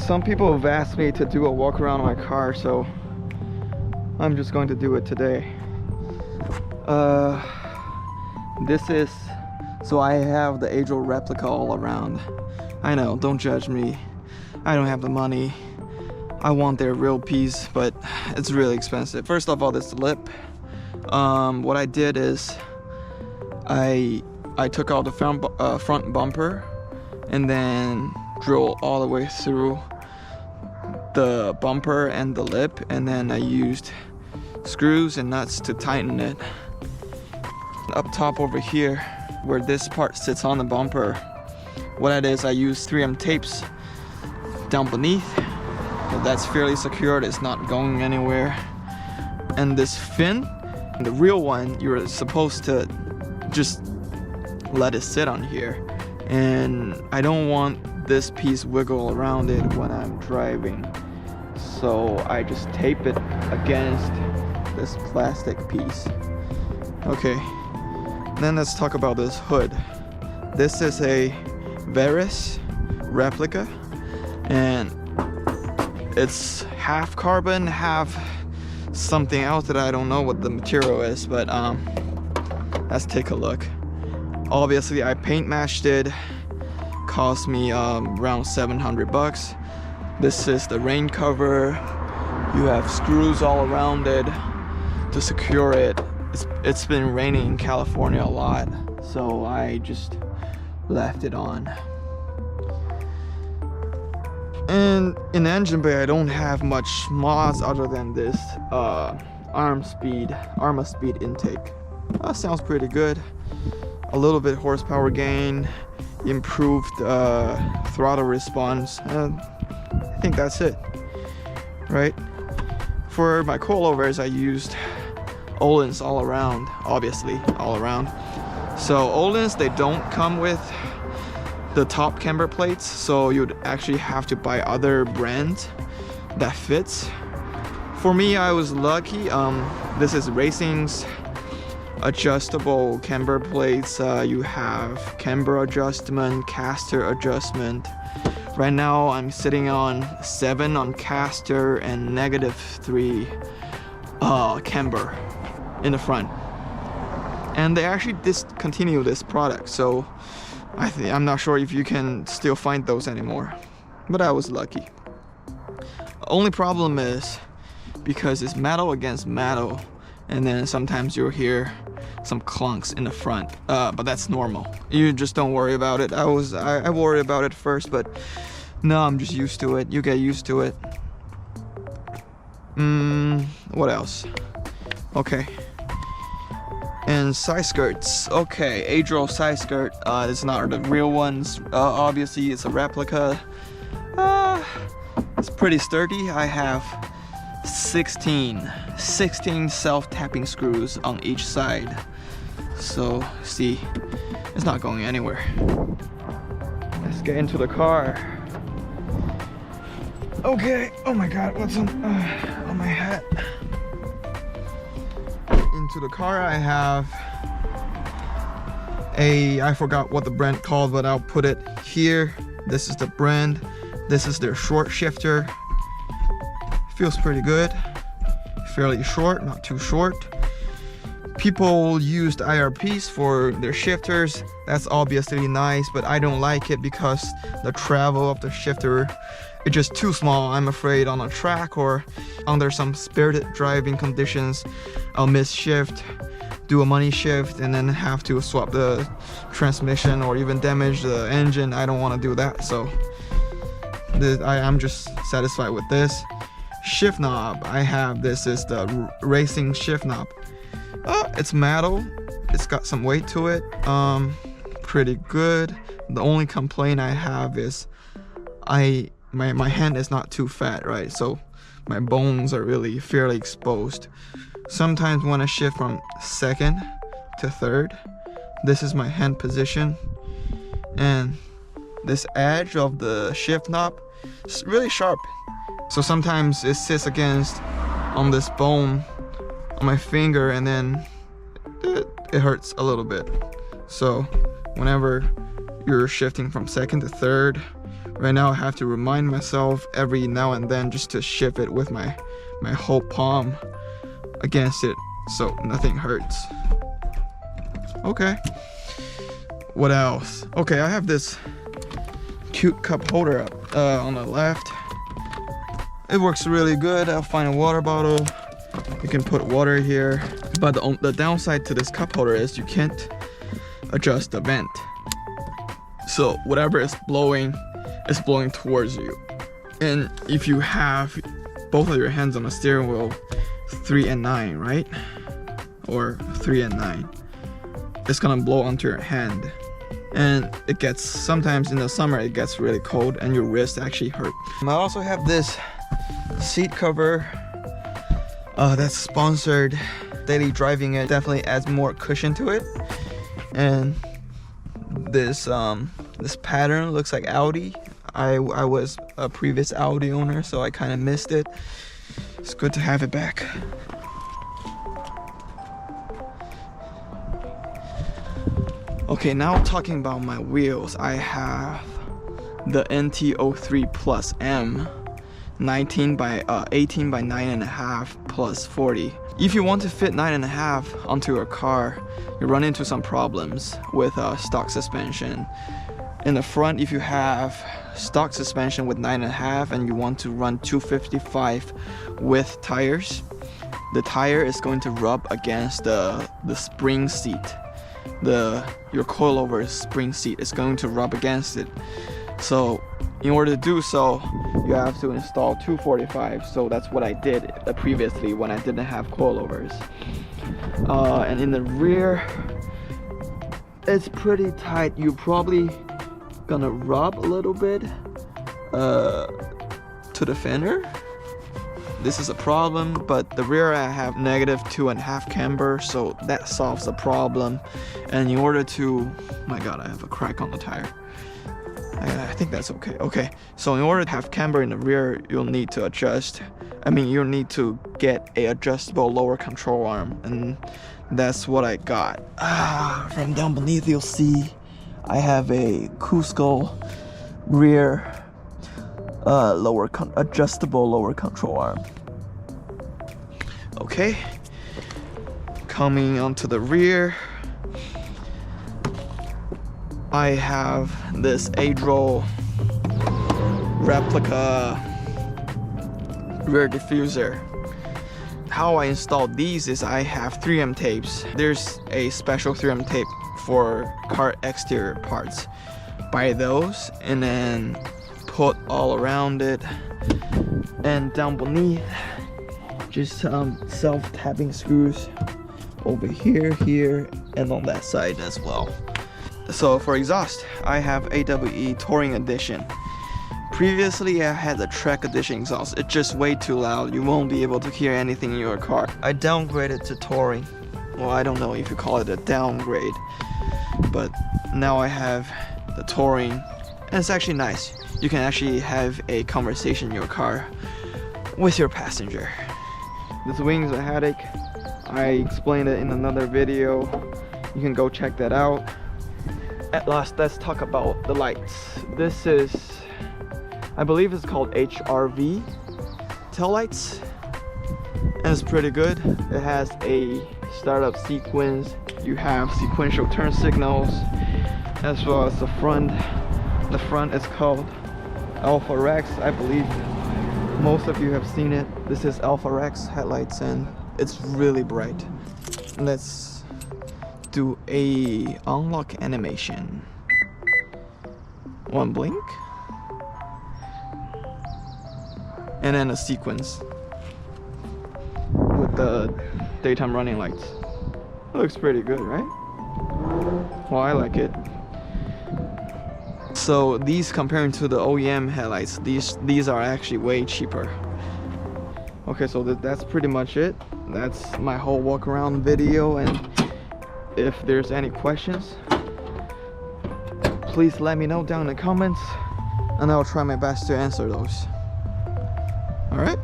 Some people have asked me to do a walk around my car, so I'm just going to do it today. This is, so I have the Adro replica all around. I know, don't judge me. I don't have the money. I want their real piece, but it's really expensive. First of all, this lip. What I did is I took out the front bumper and then drilled all the way through the bumper and the lip, and then I used screws and nuts to tighten it. Up top over here, where this part sits on the bumper, what I did is I used 3M tapes down beneath. That's fairly secured, it's not going anywhere. And this fin, the real one, you're supposed to just let it sit on here. And I don't want this piece wiggle around it when I'm driving. So I just tape it against this plastic piece. Okay, then let's talk about this hood. This is a Varus replica, and it's half carbon, half something else that I don't know what the material is, but let's take a look. Obviously I paint matched it, cost me around 700 bucks. This is the rain cover. You have screws all around it to secure it. It's been raining in California a lot, so I just left it on. And in the engine bay, I don't have much mods other than this ArmaSpeed Intake. Sounds pretty good. A little bit horsepower gain, improved throttle response. I think that's it, right? For my coilovers, I used Ohlins all around, obviously all around. So Ohlins, they don't come with the top camber plates, so you'd actually have to buy other brands that fits. For me, I was lucky. This is Raceseng's adjustable camber plates. You have camber adjustment, caster adjustment. Right now I'm sitting on 7 on caster and -3 camber in the front. And they actually discontinued this product, so I'm not sure if you can still find those anymore, but I was lucky. Only problem is because it's metal against metal, and then sometimes you'll hear some clunks in the front, but that's normal. You just don't worry about it. I worried about it first, but no, I'm just used to it. You get used to it. What else? Okay. And side skirts. Okay, Adro side skirt. It's not the real ones. Obviously, it's a replica. It's pretty sturdy. I have 16 self-tapping screws on each side. So, see, it's not going anywhere. Let's get into the car. Okay. Oh my God, what's on my hat? Into the car, I have I forgot what the brand called, but I'll put it here. This is the brand. This is their short shifter. Feels pretty good. Fairly short, not too short. People used IRPs for their shifters. That's obviously nice, but I don't like it because the travel of the shifter is just too small. I'm afraid on a track or under some spirited driving conditions, I'll miss shift, do a money shift, and then have to swap the transmission or even damage the engine. I don't want to do that, so I'm just satisfied with this. Shift knob, I have this is the Raceseng Shift knob. It's metal, it's got some weight to it, pretty good. The only complaint I have is my hand is not too fat, right? So my bones are really fairly exposed. Sometimes when I shift from 2nd to 3rd, this is my hand position, and this edge of the shift knob is really sharp. So sometimes it sits against on this bone on my finger, and then it hurts a little bit. So whenever you're shifting from 2nd to 3rd, Right now I have to remind myself every now and then just to shift it with my whole palm against it so nothing hurts. Okay, what else? Okay, I have this cute cup holder up on the left. It works really good. I'll find a water bottle. You can put water here, but the downside to this cup holder is you can't adjust the vent. So whatever is blowing towards you. And if you have both of your hands on the steering wheel, 3 and 9, right? Or 3 and 9, it's gonna blow onto your hand. And it gets, sometimes in the summer it gets really cold and your wrist actually hurt. I also have this seat cover that's sponsored. Daily driving, it definitely adds more cushion to it. And this pattern looks like Audi. I was a previous Audi owner, so I kind of missed it. It's good to have it back. Okay, now talking about my wheels, I have the Nt03+M 18 by 9.5 plus 40. If you want to fit 9.5 onto your car, you run into some problems with stock suspension. In the front, if you have stock suspension with 9.5 and you want to run 255 with tires, the tire is going to rub against the spring seat. Your coilover spring seat is going to rub against it. So in order to do so, you have to install 245. So that's what I did previously when I didn't have coilovers. And in the rear, it's pretty tight. You probably gonna rub a little bit to the fender. This is a problem, but the rear I have -2.5 camber, so that solves the problem. And in order to, my god, I have a crack on the tire. I think that's okay. Okay, so in order to have camber in the rear, you'll need to you'll need to get a adjustable lower control arm, and that's what I got. From down beneath, you'll see I have a Cusco rear adjustable lower control arm. Okay, coming onto the rear, I have this Adro replica rear diffuser. How I installed these is I have 3M tapes. There's a special 3M tape for car exterior parts. Buy those and then put all around it, and down beneath just self-tapping screws over here, and on that side as well. So for exhaust, I have AWE Touring Edition. Previously I had the Trek Edition exhaust. It's just way too loud. You won't be able to hear anything in your car. I downgraded to Touring. Well, I don't know if you call it a downgrade, but now I have the Touring, and it's actually nice. You can actually have a conversation in your car with your passenger. This wing is a headache. I explained it in another video. You can go check that out. At last, let's talk about the lights. This is, I believe it's called HRV tail lights, and it's pretty good. It has a startup sequence. You have sequential turn signals, as well as the front. The front is called Alpharex. I believe most of you have seen it. This is Alpharex Headlights, and it's really bright. Let's do a unlock animation. One blink, and then a sequence with the daytime running lights. Looks pretty good, right? Well, I like it. So these, comparing to the OEM headlights, these are actually way cheaper. Okay, so that's pretty much it. That's my whole walk around video, and if there's any questions, please let me know down in the comments, and I'll try my best to answer those. All right.